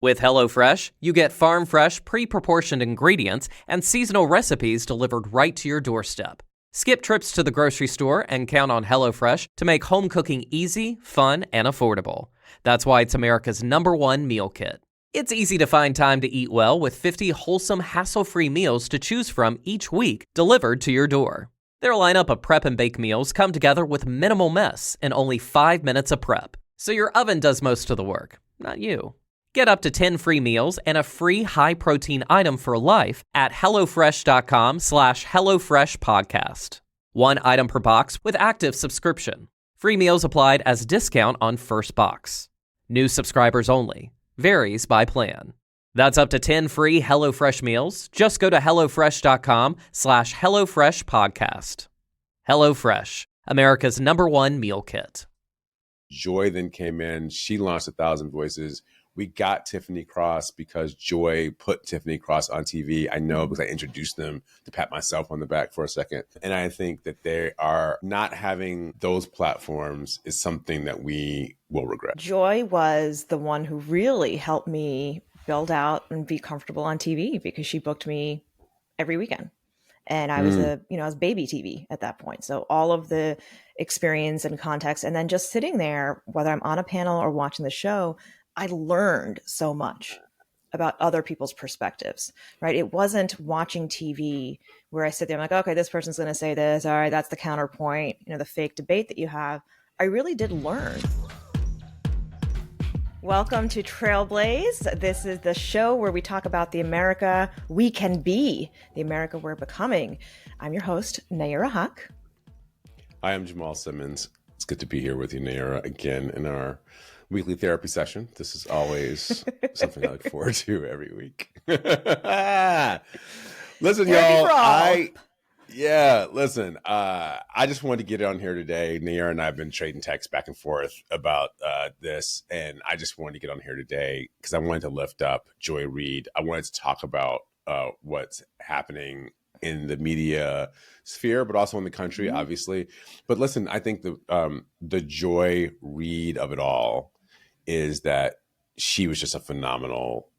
With HelloFresh, you get farm-fresh, pre-proportioned ingredients and seasonal recipes delivered right to your doorstep. Skip trips to the grocery store and count on HelloFresh to make home cooking easy, fun, and affordable. That's why it's America's #1 meal kit. It's easy to find time to eat well with 50 wholesome, hassle-free meals to choose from each week delivered to your door. Their lineup of prep and bake meals come together with minimal mess and only 5 minutes of prep. So your oven does most of the work, not you. Get up to 10 free meals and a free high-protein item for life at HelloFresh.com/HelloFreshPodcast. One item per box with active subscription. Free meals applied as discount on first box. New subscribers only. Varies by plan. That's up to 10 free HelloFresh meals. Just go to HelloFresh.com/HelloFreshPodcast. HelloFresh, America's #1 meal kit. Joy then came in. She launched 1,000 Voices. We got Tiffany Cross because Joy put Tiffany Cross on TV. I know because I introduced them, to pat myself on the back for a second. And I think that they are not having those platforms is something that we will regret. Joy was the one who really helped me build out and be comfortable on TV because she booked me every weekend. And I was I was baby TV at that point. So all of the experience and context, and then just sitting there, whether I'm on a panel or watching the show, I learned so much about other people's perspectives, right? It wasn't watching TV where I sit there, I'm like, okay, this person's going to say this. All right, that's the counterpoint, the fake debate that you have. I really did learn. Welcome to Trailblaze. This is the show where we talk about the America we can be, the America we're becoming. I'm your host, Nayyera Huck. I am Jamal Simmons. It's good to be here with you, Nayyera, again in our weekly therapy session. This is always something I look forward to every week. Listen, y'all. I just wanted to get on here today. Nayyera and I have been trading texts back and forth about this, and I just wanted to get on here today because I wanted to lift up Joy Reid. I wanted to talk about what's happening in the media sphere, but also in the country, obviously. But listen, I think the Joy Reid of it all is that she was just a phenomenal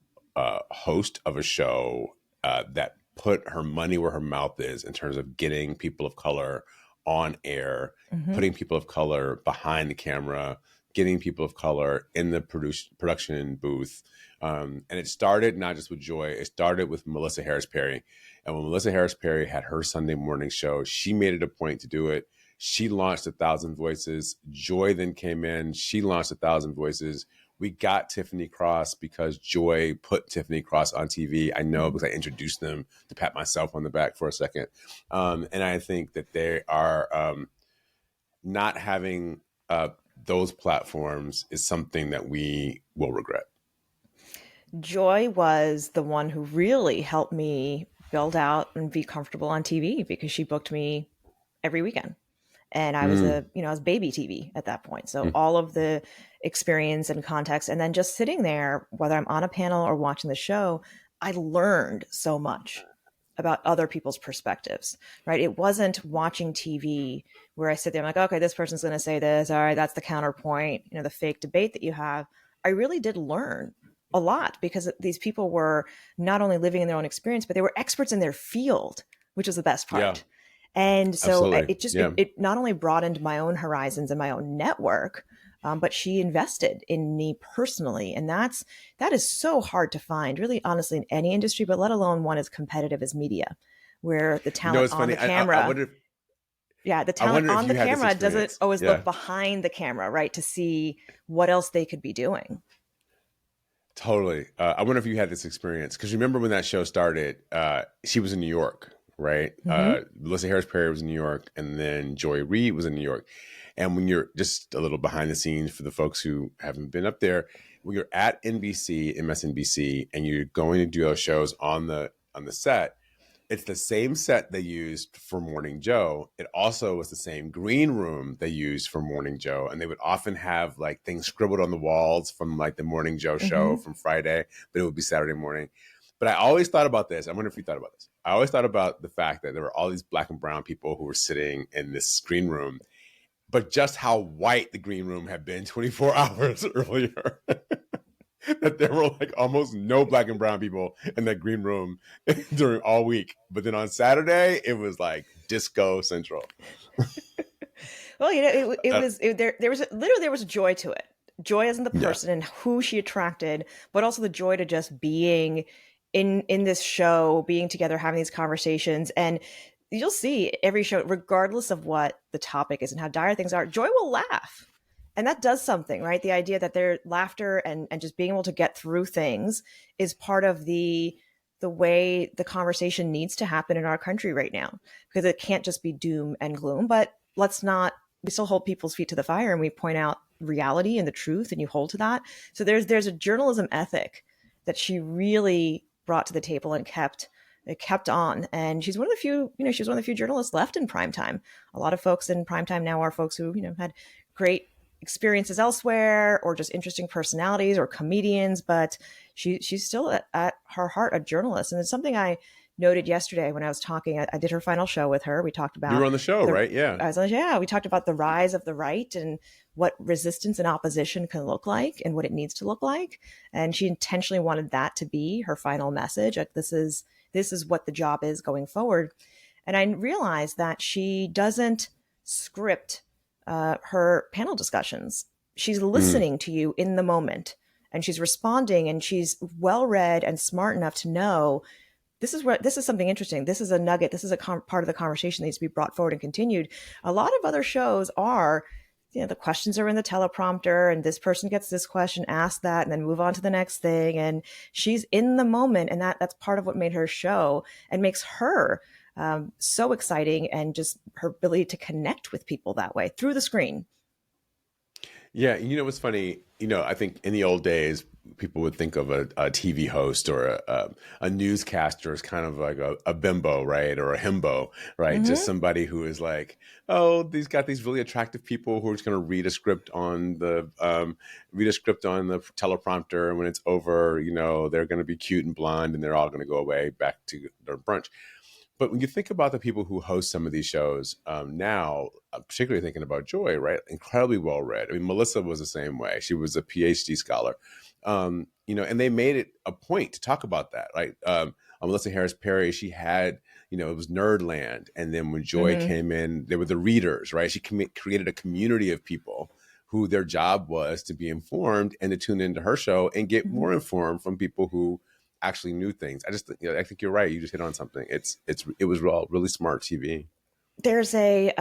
host of a show that put her money where her mouth is in terms of getting people of color on air, putting people of color behind the camera, getting people of color in the production booth. And it started not just with Joy, it started with Melissa Harris Perry. And when Melissa Harris Perry had her Sunday morning show, she made it a point to do it. She launched 1,000 Voices. Joy then came in. She launched 1,000 Voices. We got Tiffany Cross because Joy put Tiffany Cross on TV. I know because I introduced them, to pat myself on the back for a second. And I think that they are not having those platforms is something that we will regret. Joy was the one who really helped me build out and be comfortable on TV because she booked me every weekend. And I was I was baby TV at that point. So all of the experience and context, and then just sitting there, whether I'm on a panel or watching the show, I learned so much about other people's perspectives, right? It wasn't watching TV where I sit there, I'm like, okay, this person's going to say this. All right, that's the counterpoint, the fake debate that you have. I really did learn a lot because these people were not only living in their own experience, but they were experts in their field, which was the best part. Yeah. And so it not only broadened my own horizons and my own network, but she invested in me personally. And that is so hard to find, really, honestly, in any industry, but let alone one as competitive as media, where the talent on the camera, the talent on the camera doesn't always look behind the camera, right, to see what else they could be doing. Totally. I wonder if you had this experience, because remember when that show started, she was in New York. Right. Melissa Harris Perry was in New York, and then Joy Reid was in New York. And when you're just a little behind the scenes for the folks who haven't been up there, when you're at NBC, MSNBC, and you're going to do those shows on the set, it's the same set they used for Morning Joe. It also was the same green room they used for Morning Joe. And they would often have like things scribbled on the walls from like the Morning Joe show from Friday, but it would be Saturday morning. But I always thought about this. I wonder if you thought about this. I always thought about the fact that there were all these black and brown people who were sitting in this green room, but just how white the green room had been 24 hours earlier. that there were like almost no black and brown people in that green room during all week. But then on Saturday, it was like disco central. Well, it Uh, was there was literally there was joy to it. Joy as in the yeah. person and who she attracted, but also the joy to just being in this show, being together, having these conversations. And you'll see every show, regardless of what the topic is and how dire things are, Joy will laugh. And that does something, right? The idea that their laughter and just being able to get through things is part of the way the conversation needs to happen in our country right now, because it can't just be doom and gloom. But let's not, we still hold people's feet to the fire and we point out reality and the truth and you hold to that. So there's a journalism ethic that she really brought to the table and kept on. And she's one of the few, she's one of the few journalists left in primetime. A lot of folks in primetime now are folks who, had great experiences elsewhere or just interesting personalities or comedians, but she's still at her heart a journalist. And it's something I noted yesterday when I was talking. I did her final show with her. We talked about You were on the show, right? Yeah. I was like, yeah, we talked about the rise of the right and what resistance and opposition can look like and what it needs to look like. And she intentionally wanted that to be her final message. Like, this is what the job is going forward. And I realized that she doesn't script her panel discussions. She's listening to you in the moment and she's responding, and she's well read and smart enough to know this is something interesting. This is a nugget. This is a part of the conversation that needs to be brought forward and continued. A lot of other shows are, the questions are in the teleprompter and this person gets this question, ask that, and then move on to the next thing. And she's in the moment. And that's part of what made her show and makes her so exciting, and just her ability to connect with people that way through the screen. Yeah, what's funny? I think in the old days, people would think of a TV host or a newscaster as kind of like a bimbo, right, or a himbo, right? Mm-hmm. Just somebody who is like, oh, these got these really attractive people who are just going to read a script on the teleprompter, and when it's over, they're going to be cute and blonde, and they're all going to go away back to their brunch. But when you think about the people who host some of these shows now, particularly thinking about Joy, right? Incredibly well read. I mean, Melissa was the same way. She was a PhD scholar, and they made it a point to talk about that. Right? Melissa Harris Perry, she had, it was Nerdland, and then when Joy came in, there were the readers, right? She created a community of people who their job was to be informed and to tune into her show and get more informed from people who actually knew things. I think you're right. You just hit on something. It was really smart TV. There's a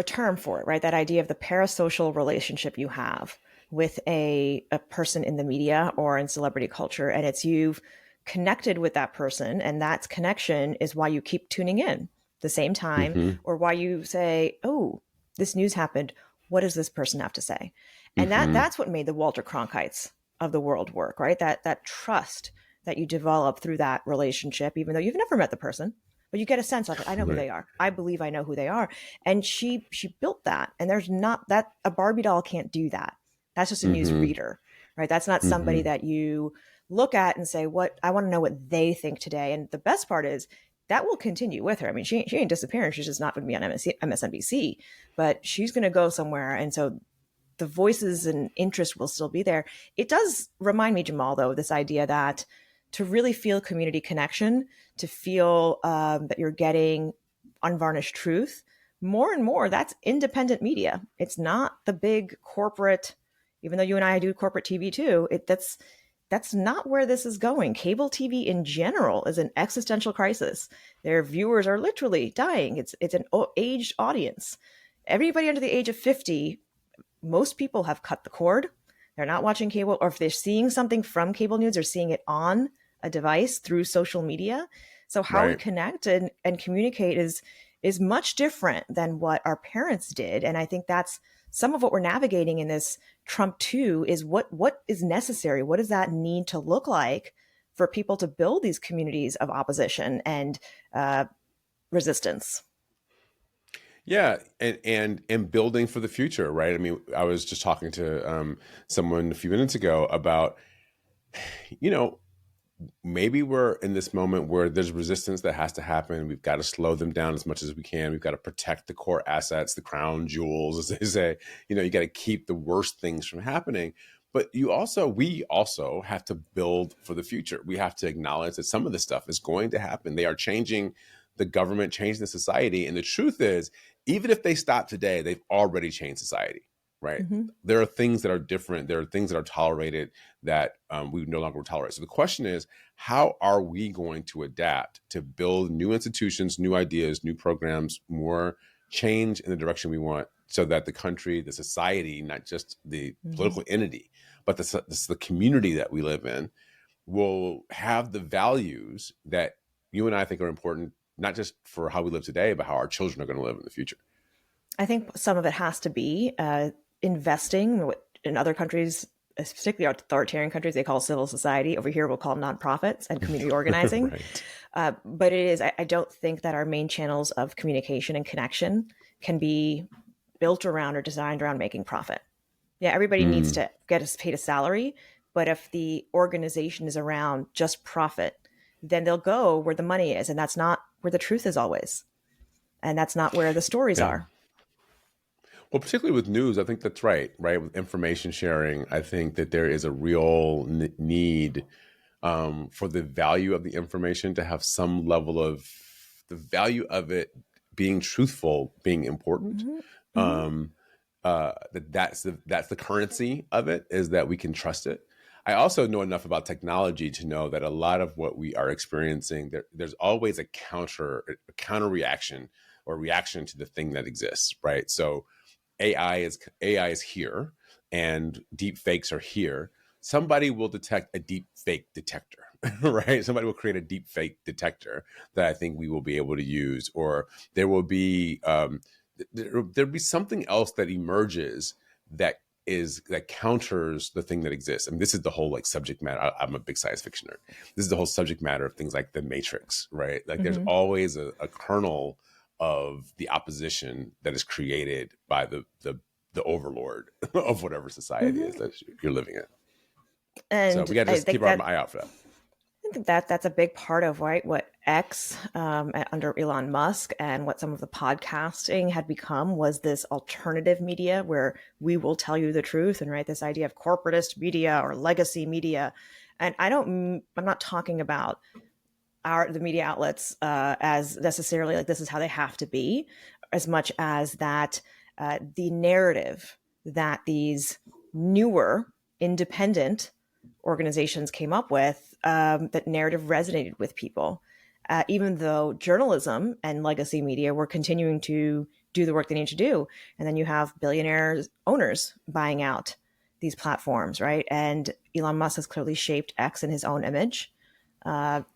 term for it, right? That idea of the parasocial relationship you have with a person in the media or in celebrity culture, and it's you've connected with that person, and that connection is why you keep tuning in the same time, or why you say, "Oh, this news happened. What does this person have to say?" And that's what made the Walter Cronkites of the world work, right? That trust that you develop through that relationship, even though you've never met the person, but you get a sense of it. I know who they are. I believe I know who they are. And she built that. And there's not that a Barbie doll can't do that. That's just a news reader, right? That's not somebody that you look at and say, what I want to know what they think today. And the best part is that will continue with her. I mean, she ain't disappearing. She's just not going to be on MSNBC, but she's going to go somewhere. And so the voices and interest will still be there. It does remind me, Jamal, though, this idea that to really feel community connection, to feel that you're getting unvarnished truth, more and more, that's independent media. It's not the big corporate, even though you and I do corporate TV too, that's not where this is going. Cable TV in general is an existential crisis. Their viewers are literally dying. It's an aged audience. Everybody under the age of 50, most people have cut the cord. They're not watching cable, or if they're seeing something from cable news, they're seeing it on a device through social media. So how we connect and communicate is much different than what our parents did. And I think that's some of what we're navigating in this Trump 2 is what is necessary. What does that need to look like for people to build these communities of opposition and resistance? Yeah, and building for the future, right? I mean, I was just talking to someone a few minutes ago about, maybe we're in this moment where there's resistance that has to happen. We've got to slow them down as much as we can. We've got to protect the core assets, the crown jewels, as they say. You got to keep the worst things from happening. But we also have to build for the future. We have to acknowledge that some of this stuff is going to happen. They are changing the government, changing the society. And the truth is, even if they stop today, they've already changed society, right? Mm-hmm. There are things that are different. There are things that are tolerated that we no longer tolerate. So the question is, how are we going to adapt to build new institutions, new ideas, new programs, more change in the direction we want, so that the country, the society, not just the political entity, but the community that we live in, will have the values that you and I think are important, not just for how we live today, but how our children are going to live in the future. I think some of it has to be investing in other countries, particularly authoritarian countries, they call civil society. Over here, we'll call nonprofits and community organizing. Right. But it is, I don't think that our main channels of communication and connection can be built around or designed around making profit. Yeah, everybody needs to get us paid a salary. But if the organization is around just profit, then they'll go where the money is. And that's not where the truth is always. And that's not where the stories are. Well, particularly with news, I think that's right? With information sharing, I think that there is a real need for the value of the information to have some level of the value of it being truthful, being important. That's the currency of it, is that we can trust it. I also know enough about technology to know that a lot of what we are experiencing, there's always a counter reaction or reaction to the thing that exists, right? So AI is here, and deep fakes are here. Somebody will detect a deep fake detector, right? Somebody will create a deep fake detector that I think we will be able to use, or there will be there'll be something else that emerges that counters the thing that exists. I mean, this is the whole subject matter. I'm a big science fiction nerd. This is the whole subject matter of things like the Matrix, right? There's always a kernel of the opposition that is created by the overlord of whatever society is that you're living in. And so we got to just keep our eye out for that. I think that's a big part of what X under Elon Musk and what some of the podcasting had become was this alternative media where we will tell you the truth, and this idea of corporatist media or legacy media. And I'm not talking about the media outlets as necessarily this is how they have to be, as much as that the narrative that these newer independent organizations came up with, that narrative resonated with people, even though journalism and legacy media were continuing to do the work they need to do. And then you have billionaire owners buying out these platforms, right? And Elon Musk has clearly shaped X in his own image.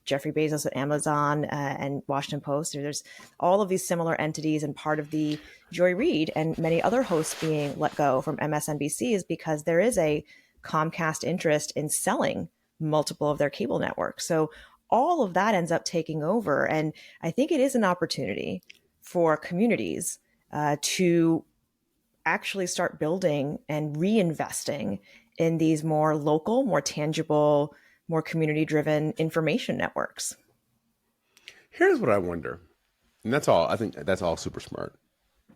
Jeffrey Bezos at Amazon and Washington Post. There's all of these similar entities, and part of the Joy Reid and many other hosts being let go from MSNBC is because there is a Comcast interest in selling multiple of their cable networks. So all of that ends up taking over. And I think it is an opportunity for communities to actually start building and reinvesting in these more local, more tangible, more community-driven information networks. Here's what I wonder, and that's all. I think that's all super smart.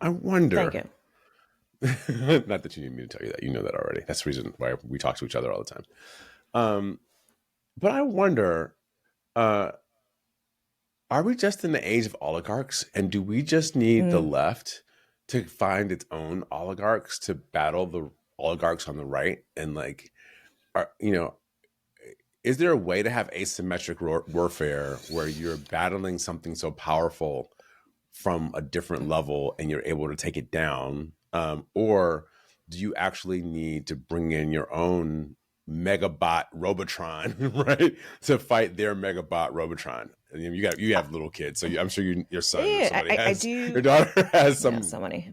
I wonder. Thank you. Not that you need me to tell you that. You know that already. That's the reason why we talk to each other all the time. But I wonder, are we just in the age of oligarchs? And do we just need the left to find its own oligarchs to battle the oligarchs on the right? And is there a way to have asymmetric warfare where you're battling something so powerful from a different level and you're able to take it down? Or do you actually need to bring in your own megabot Robotron, right, to fight their megabot Robotron? And you have little kids, so I'm sure your son or somebody has, I do. Your daughter has some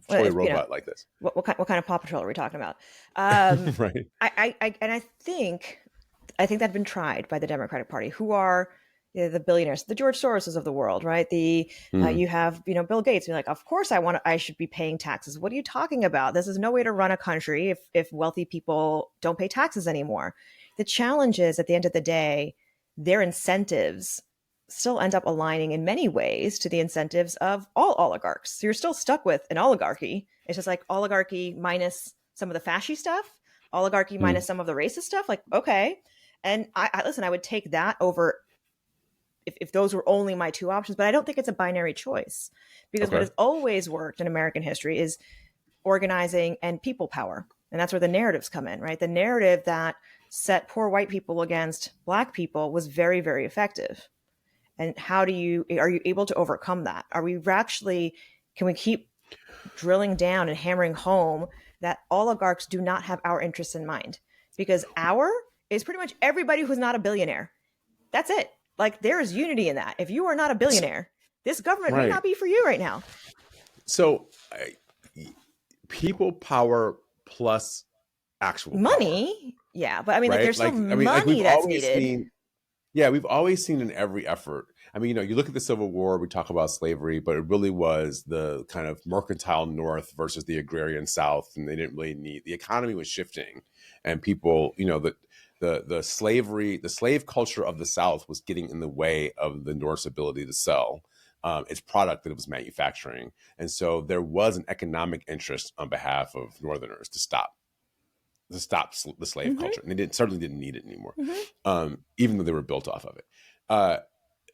toy robot like this. What kind of Paw Patrol are we talking about? Right. I think that's been tried by the Democratic Party, who are the billionaires, the George Soroses of the world, right? You have Bill Gates being like, of course I should be paying taxes. What are you talking about? This is no way to run a country if wealthy people don't pay taxes anymore. The challenge is, at the end of the day, their incentives still end up aligning in many ways to the incentives of all oligarchs. So you're still stuck with an oligarchy. It's just like oligarchy minus some of the fashy stuff, oligarchy minus some of the racist stuff. Like, okay. And I listen, I would take that over if those were only my two options, but I don't think it's a binary choice, because what has always worked in American history is organizing and people power. And that's where the narratives come in, right? The narrative that set poor white people against Black people was very, very effective. And are you able to overcome that? Can we keep drilling down and hammering home that oligarchs do not have our interests in mind? Because our is pretty much everybody who's not a billionaire. That's it. Like, there is unity in that. If you are not a billionaire, this government may not be for you right now. So people power plus actual money. Power. Yeah. But I mean, there's still money that's needed. We've always seen in every effort. I mean, you look at the Civil War, we talk about slavery, but it really was the kind of mercantile North versus the agrarian South. And they didn't really the economy was shifting, and people, the slave culture of the South was getting in the way of the North's ability to sell its product that it was manufacturing. And so there was an economic interest on behalf of Northerners to stop the slave culture. And they certainly didn't need it anymore, even though they were built off of it.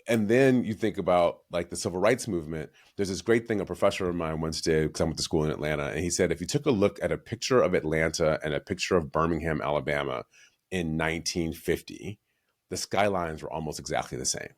And then you think about like the civil rights movement. There's this great thing a professor of mine once did, because I went to school in Atlanta, and he said, if you took a look at a picture of Atlanta and a picture of Birmingham, Alabama in 1950, the skylines were almost exactly the same.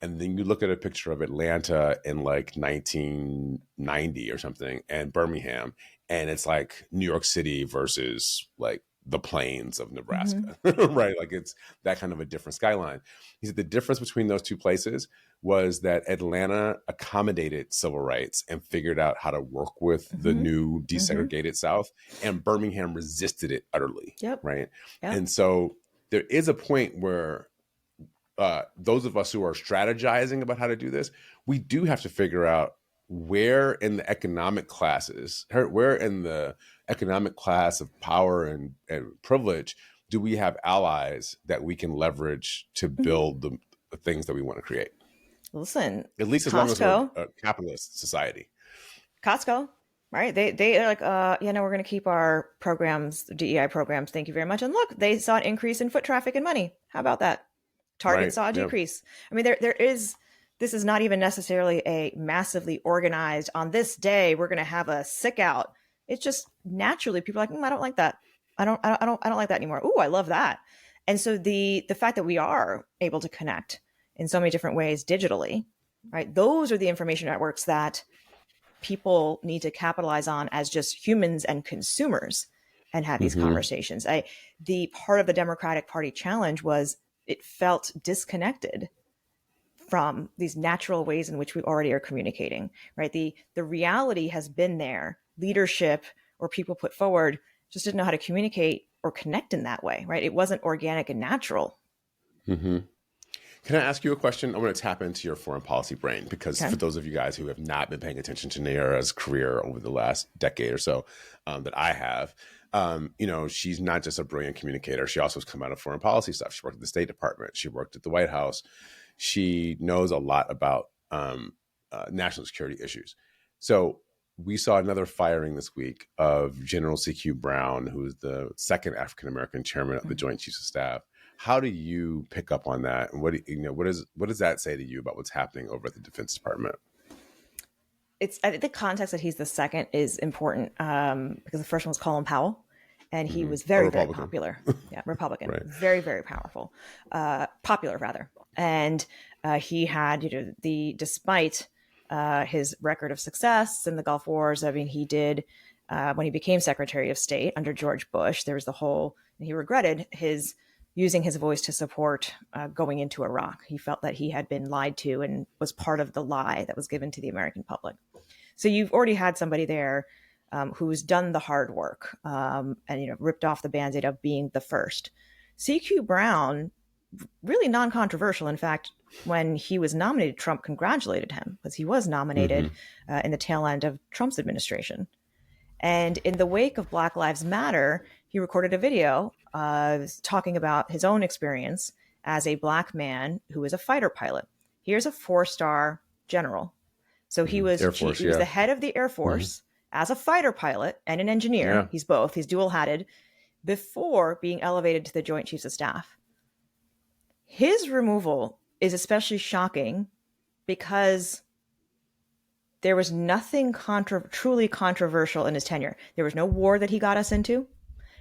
And then you look at a picture of Atlanta in like 1990 or something, and Birmingham, and it's like New York City versus like the plains of Nebraska, right? Like it's that kind of a different skyline. He said the difference between those two places was that Atlanta accommodated civil rights and figured out how to work with the new desegregated South, and Birmingham resisted it utterly, right? Yep. And so there is a point where those of us who are strategizing about how to do this, we do have to figure out where in the economic classes, where in the economic class of power and privilege do we have allies that we can leverage to build the things that we want to create. Listen, at least as long as we're a capitalist society. Costco, right? They're like, we're going to keep our programs, DEI programs. Thank you very much. And look, they saw an increase in foot traffic and money. How about that? Target saw a decrease. I mean, this is not even necessarily a massively organized, on this day, we're going to have a sick out. It's just naturally people are like, I don't like that. I don't like that anymore. Ooh, I love that. And so the fact that we are able to connect in so many different ways digitally, right? Those are the information networks that people need to capitalize on as just humans and consumers and have these conversations. The part of the Democratic Party challenge was it felt disconnected from these natural ways in which we already are communicating, right? The reality has been there. Leadership or people put forward just didn't know how to communicate or connect in that way, right? It wasn't organic and natural. Can I ask you a question? I want to tap into your foreign policy brain, because for those of you guys who have not been paying attention to Nayyera's career over the last decade or so that I have, she's not just a brilliant communicator. She also has come out of foreign policy stuff. She worked at the State Department. She worked at the White House. She knows a lot about national security issues. So we saw another firing this week of General C.Q. Brown, who is the second African-American chairman of the Joint Chiefs of Staff. How do you pick up on that? And what does that say to you about what's happening over at the Defense Department? I think the context that he's the second is important because the first one was Colin Powell, and he was very, very popular. Yeah, Republican, right. Very, very powerful, popular rather. And he had, despite his record of success in the Gulf Wars, I mean, he did when he became Secretary of State under George Bush. There was he regretted using his voice to support going into Iraq. He felt that he had been lied to and was part of the lie that was given to the American public. So you've already had somebody there who's done the hard work and ripped off the Band-Aid of being the first. C.Q. Brown, really non-controversial. In fact, when he was nominated, Trump congratulated him because he was nominated in the tail end of Trump's administration. And in the wake of Black Lives Matter, he recorded a video talking about his own experience as a Black man who is a fighter pilot. Here's a 4-star general. So he was he was the head of the Air Force as a fighter pilot and an engineer. Yeah. He's both. He's dual-hatted. before being elevated to the Joint Chiefs of Staff. His removal is especially shocking because there was nothing truly controversial in his tenure. There was no war that he got us into,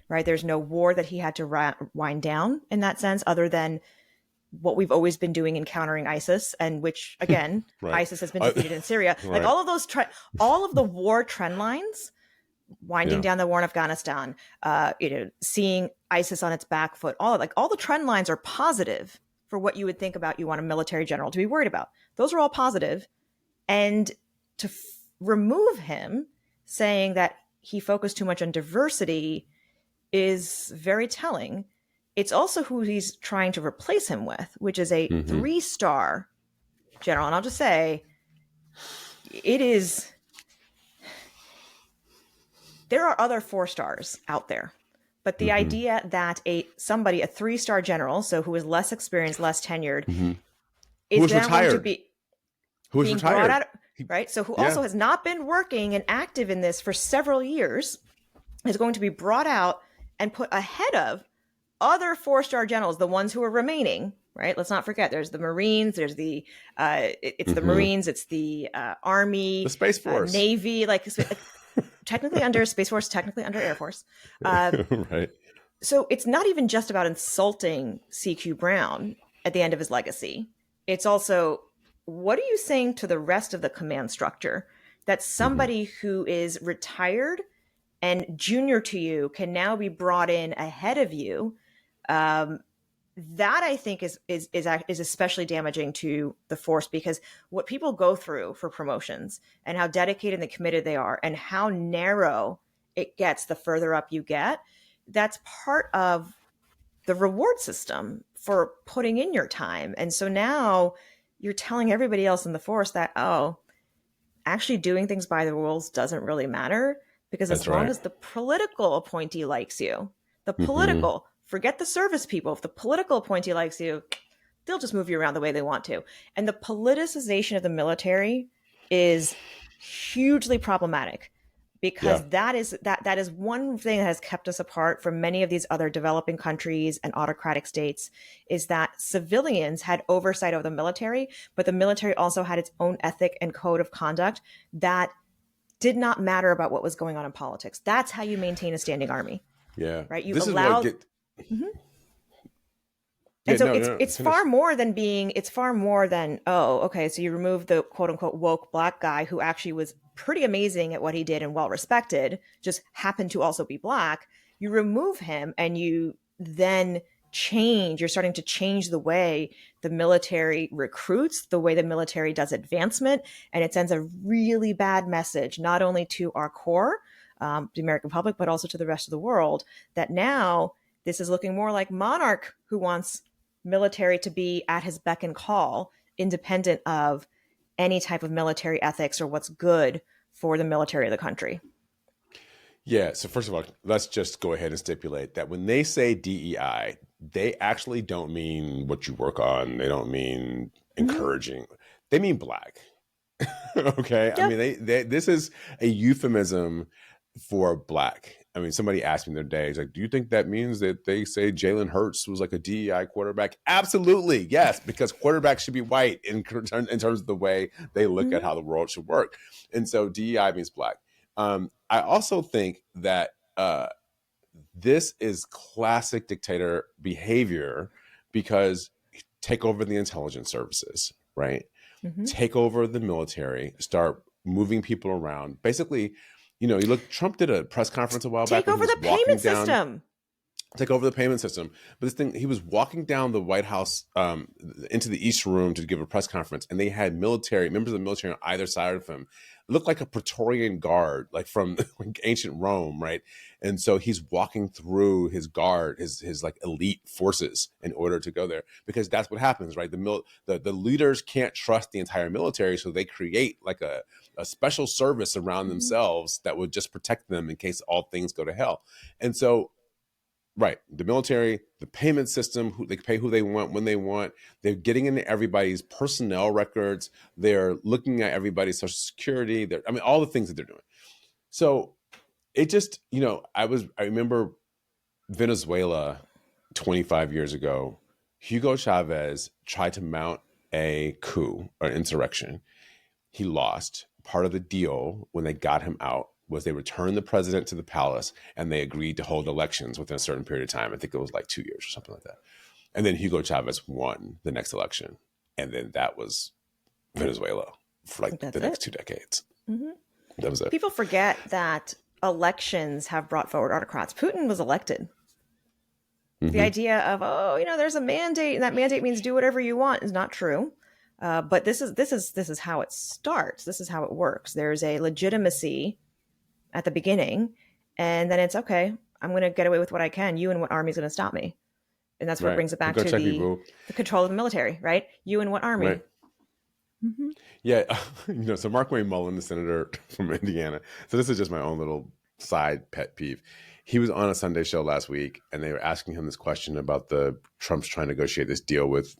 right? There's no war that he had to wind down in that sense, other than what we've always been doing in countering ISIS, and which, again, right. ISIS has been defeated in Syria. Right. Like all of those, all of the war trend lines, winding down the war in Afghanistan, seeing ISIS on its back foot, all the trend lines are positive for what you would think about you want a military general to be worried about. Those are all positive. And to remove him, saying that he focused too much on diversity, is very telling. It's also who he's trying to replace him with, which is a 3-star general. And I'll just say, there are other 4 stars out there. But the idea that a 3-star general, so who is less experienced, less tenured, is now going to be being brought out, right? So who also has not been working and active in this for several years, is going to be brought out and put ahead of other 4-star generals, the ones who are remaining, right? Let's not forget, there's the Marines, there's the, it's the Marines, it's the Army, the Space Force, Navy, technically under Space Force, technically under Air Force. Right. So it's not even just about insulting CQ Brown at the end of his legacy. It's also, what are you saying to the rest of the command structure that somebody who is retired and junior to you can now be brought in ahead of you? That I think is especially damaging to the force, because what people go through for promotions and how dedicated and committed they are and how narrow it gets the further up you get, that's part of the reward system for putting in your time. And so now you're telling everybody else in the force that, oh, actually doing things by the rules doesn't really matter, because as long as the political appointee likes you, the political, forget the service people. If the political appointee likes you, they'll just move you around the way they want to. And the politicization of the military is hugely problematic, because that is one thing that has kept us apart from many of these other developing countries and autocratic states, is that civilians had oversight of the military, but the military also had its own ethic and code of conduct that did not matter about what was going on in politics. That's how you maintain a standing army. Yeah. Right. You allow. And so it's far more than oh, okay, so you remove the quote unquote woke black guy who actually was pretty amazing at what he did and well respected, just happened to also be black. You remove him and you then you're starting to change the way the military recruits, the way the military does advancement. And it sends a really bad message, not only to our core, the American public, but also to the rest of the world, that now this is looking more like monarch who wants military to be at his beck and call, independent of any type of military ethics or what's good for the military of the country. Yeah. So first of all, let's just go ahead and stipulate that when they say DEI, they actually don't mean what you work on. They don't mean encouraging. They mean black. Okay. Yep. I mean, this is a euphemism for black. I mean, somebody asked me the other day, he's like, do you think that means that they say Jalen Hurts was like a DEI quarterback? Absolutely. Yes, because quarterbacks should be white in terms of the way they look at how the world should work. And so DEI means black. I also think that this is classic dictator behavior, because take over the intelligence services, right? Take over the military, start moving people around. Basically, you know, you look, Trump did a press conference a while back. Take over the payment system. Take over the payment system. But this thing, he was walking down the White House into the East Room to give a press conference, and they had members of the military on either side of him. It looked like a Praetorian guard, like from ancient Rome, right? And so he's walking through his guard, his like elite forces in order to go there, because that's what happens, right? The leaders can't trust the entire military, so they create like a special service around themselves that would just protect them in case all things go to hell. And so, right, the military, the payment system, they pay who they want when they want. They're getting into everybody's personnel records. They're looking at everybody's social security. All the things that they're doing. So it just, I remember Venezuela 25 years ago, Hugo Chavez tried to mount a coup or an insurrection. He lost. Part of the deal when they got him out was they returned the president to the palace and they agreed to hold elections within a certain period of time. I think it was like 2 years or something like that. And then Hugo Chavez won the next election. And then that was Venezuela for like the next 2 decades. Mm-hmm. That was it. People forget that elections have brought forward autocrats. Putin was elected. Mm-hmm. The idea of, there's a mandate and that mandate means do whatever you want is not true. But this is how it starts. This is how it works. There's a legitimacy at the beginning, and then it's okay. I'm going to get away with what I can. You and what army is going to stop me? And that's what brings it back to the control of the military, right? You and what army? Right. Mm-hmm. Yeah. So Mark Wayne Mullen, the senator from Indiana. So this is just my own little side pet peeve. He was on a Sunday show last week, and they were asking him this question about Trump's trying to negotiate this deal with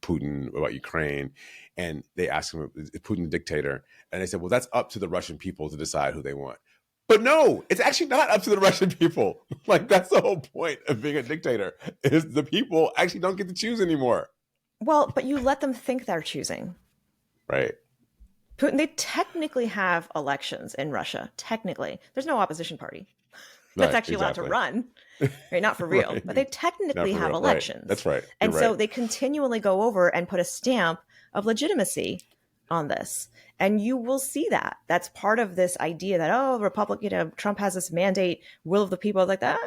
Putin about Ukraine. And they asked him, is Putin a dictator? And they said, well, that's up to the Russian people to decide who they want. But no, it's actually not up to the Russian people. Like, that's the whole point of being a dictator, is the people actually don't get to choose anymore. Well, but you let them think they're choosing. Right. Putin, they technically have elections in Russia. Technically. There's no opposition party that's actually allowed to run. Right? Not for real. Right. But they technically have elections. Right. That's right. And so they continually go over and put a stamp of legitimacy on this. And you will see that. That's part of this idea that, Trump has this mandate, will of the people, like that.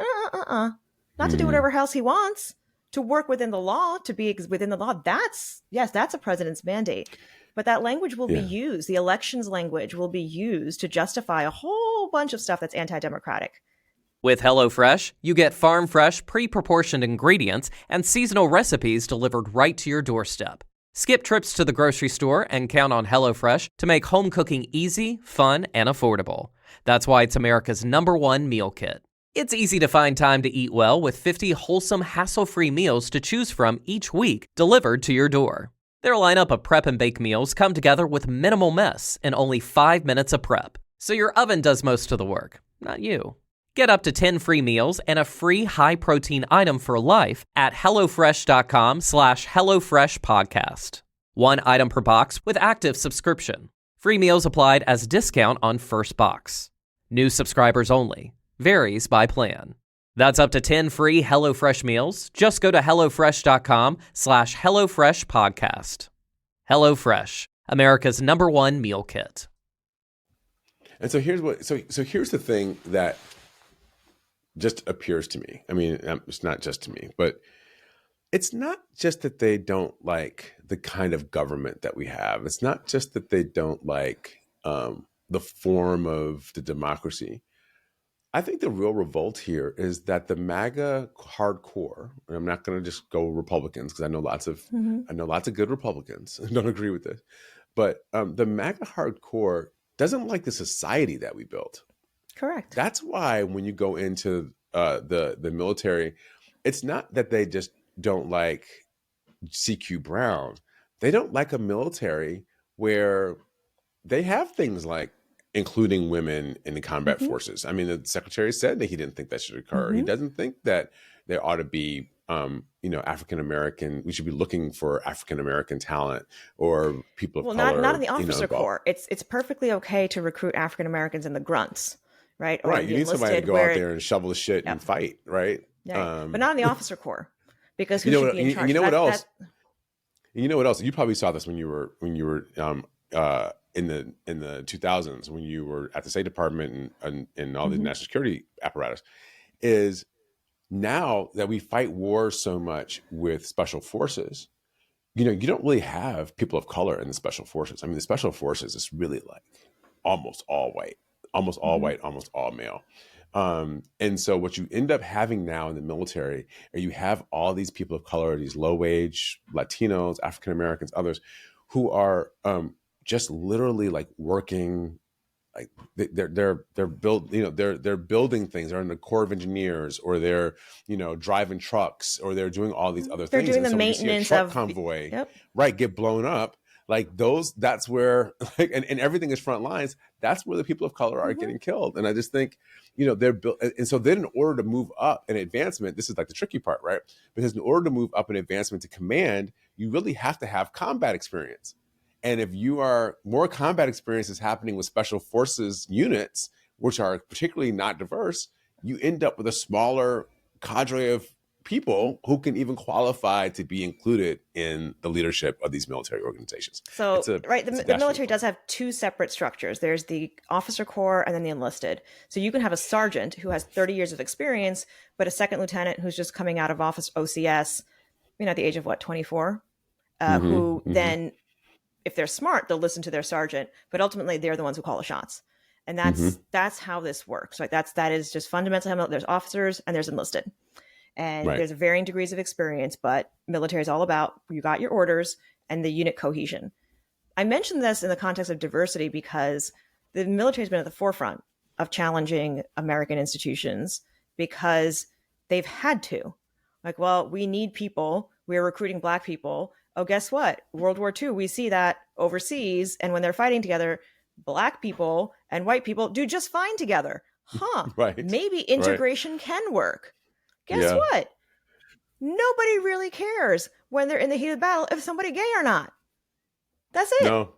Not to do whatever else he wants, to work within the law, to be within the law. That's a president's mandate. But that language will be used. The elections language will be used to justify a whole bunch of stuff that's anti-democratic. With HelloFresh, you get farm-fresh, pre-proportioned ingredients and seasonal recipes delivered right to your doorstep. Skip trips to the grocery store and count on HelloFresh to make home cooking easy, fun, and affordable. That's why it's America's #1 meal kit. It's easy to find time to eat well with 50 wholesome, hassle-free meals to choose from each week delivered to your door. Their lineup of prep and bake meals come together with minimal mess and only 5 minutes of prep. So your oven does most of the work, not you. Get up to 10 free meals and a free high-protein item for life at HelloFresh.com/HelloFreshPodcast. 1 item per box with active subscription. Free meals applied as discount on first box. New subscribers only. Varies by plan. That's up to 10 free HelloFresh meals. Just go to HelloFresh.com/HelloFreshPodcast. HelloFresh, America's #1 meal kit. And so here's the thing that just appears to me. I mean, it's not just to me, but it's not just that they don't like the kind of government that we have. It's not just that they don't like the form of the democracy. I think the real revolt here is that the MAGA hardcore, and I'm not going to just go Republicans because I know lots of good Republicans who don't agree with this, but the MAGA hardcore doesn't like the society that we built. Correct. That's why when you go into the military, it's not that they just don't like CQ Brown. They don't like a military where they have things like including women in the combat forces. I mean, the secretary said that he didn't think that should occur. He doesn't think that there ought to be, African-American, we should be looking for African-American talent or people of color. Not in the officer corps. It's perfectly okay to recruit African-Americans in the grunts, right? Or you need somebody to go out there and shovel the shit and fight, right? Yeah, but not in the officer corps, because who you know should be in charge? You know what else? You know what else? You probably saw this when you were in the 2000s when you were at the State Department and all the national security apparatus, is now that we fight wars so much with special forces, you don't really have people of color in the special forces. I mean, the special forces is really like almost all white, almost all male. And so what you end up having now in the military, are you have all these people of color, these low wage Latinos, African Americans, others who are just literally like working, like they're building things. They're in the Corps of Engineers, or they're driving trucks, or they're doing all these other things. They're doing and the so maintenance when you see a truck of convoy, right, get blown up. like those, that's where, like, and everything is front lines. That's where the people of color are getting killed. And I just think, they're built. And so then in order to move up an advancement, this is like the tricky part, right? Because in order to move up an advancement to command, you really have to have combat experience. And if you are more combat experience is happening with special forces units, which are particularly not diverse, you end up with a smaller cadre of people who can even qualify to be included in the leadership of these military organizations. So, the military does have two separate structures. There's the officer corps and then the enlisted. So you can have a sergeant who has 30 years of experience, but a second lieutenant who's just coming out of office OCS, at the age of 24, who then, if they're smart, they'll listen to their sergeant, but ultimately they're the ones who call the shots. And that's how this works, right? That is just fundamentally how there's officers and there's enlisted. And there's varying degrees of experience, but military is all about you got your orders and the unit cohesion. I mentioned this in the context of diversity because the military has been at the forefront of challenging American institutions because they've had to. Like, well, we need people. We're recruiting Black people. Oh, guess what? World War II, we see that overseas. And when they're fighting together, Black people and white people do just fine together. Maybe integration can work. Guess what? Nobody really cares when they're in the heat of battle if somebody's gay or not. That's it. No.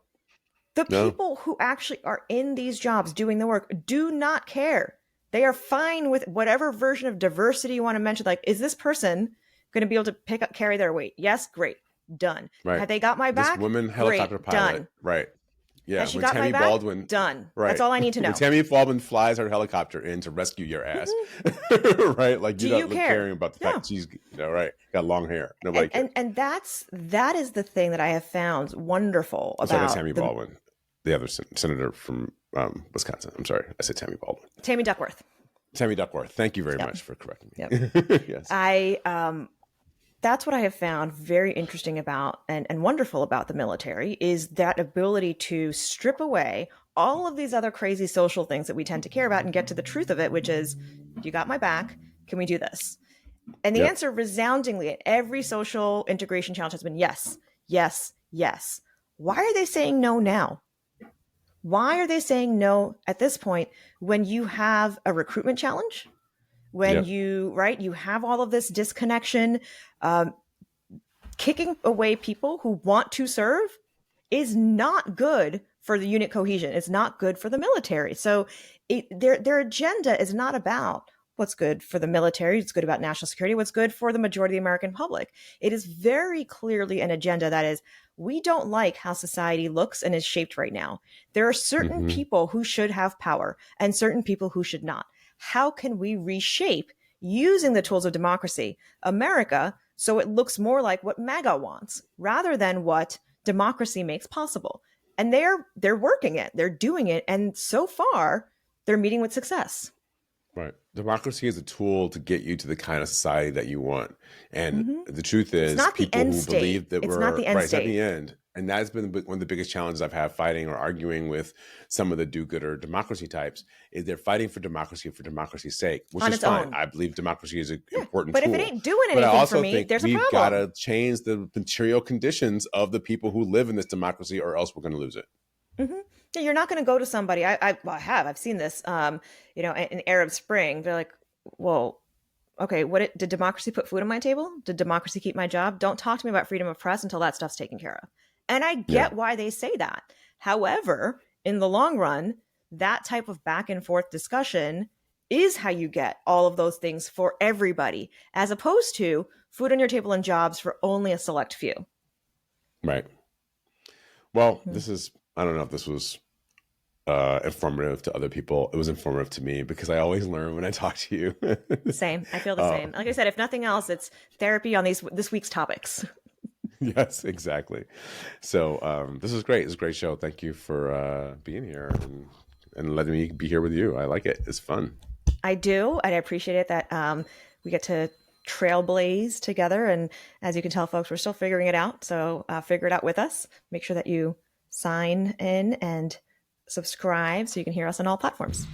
The people who actually are in these jobs doing the work do not care. They are fine with whatever version of diversity you want to mention. Like, is this person going to be able to carry their weight? Yes, great. Done. Right. Have they got my back? This woman helicopter great. Pilot. Done. Right. Yeah, Has she when got Tammy my back? Baldwin, done. Right. That's all I need to know. When Tammy Baldwin flies her helicopter in to rescue your ass, right? Like, you're not caring about the fact she's, got long hair. Nobody cares. And that is the thing that I have found wonderful about Tammy Baldwin, the other senator from Wisconsin. I'm sorry, I said Tammy Baldwin. Tammy Duckworth. Tammy Duckworth. Thank you very much for correcting me. Yes. That's what I have found very interesting about and wonderful about the military is that ability to strip away all of these other crazy social things that we tend to care about and get to the truth of it, which is, you got my back. Can we do this? And the answer resoundingly at every social integration challenge has been yes, yes, yes. Why are they saying no now? Why are they saying no at this point when you have a recruitment challenge? When you have all of this disconnection, kicking away people who want to serve is not good for the unit cohesion. It's not good for the military. So their agenda is not about what's good for the military. It's good about national security. What's good for the majority of the American public. It is very clearly an agenda that is, we don't like how society looks and is shaped right now. There are certain people who should have power and certain people who should not. How can we reshape using the tools of democracy, America, so it looks more like what MAGA wants rather than what democracy makes possible? And they're working it, they're doing it. And so far they're meeting with success. Right. Democracy is a tool to get you to the kind of society that you want. And the truth is, it's not the end state. Believe that it's not the end state. It's not the end. And that's been one of the biggest challenges I've had fighting or arguing with some of the do-gooder democracy types is they're fighting for democracy's sake, which is fine. Own. I believe democracy is an important tool. But if it ain't doing anything for me, there's a problem. We've got to change the material conditions of the people who live in this democracy or else we're going to lose it. You're not going to go to somebody. I've seen this, in Arab Spring. They're like, well, okay, did democracy put food on my table? Did democracy keep my job? Don't talk to me about freedom of press until that stuff's taken care of. And I get why they say that. However, in the long run, that type of back and forth discussion is how you get all of those things for everybody, as opposed to food on your table and jobs for only a select few. Right. Well, I don't know if this was informative to other people. It was informative to me because I always learn when I talk to you. Same. I feel the same. Like I said, if nothing else, it's therapy on this week's topics. Yes, exactly. So this is great. It's a great show. Thank you for being here and letting me be here with you. I like it. It's fun. I do. And I appreciate it that we get to trailblaze together. And as you can tell, folks, we're still figuring it out. So figure it out with us. Make sure that you sign in and subscribe so you can hear us on all platforms.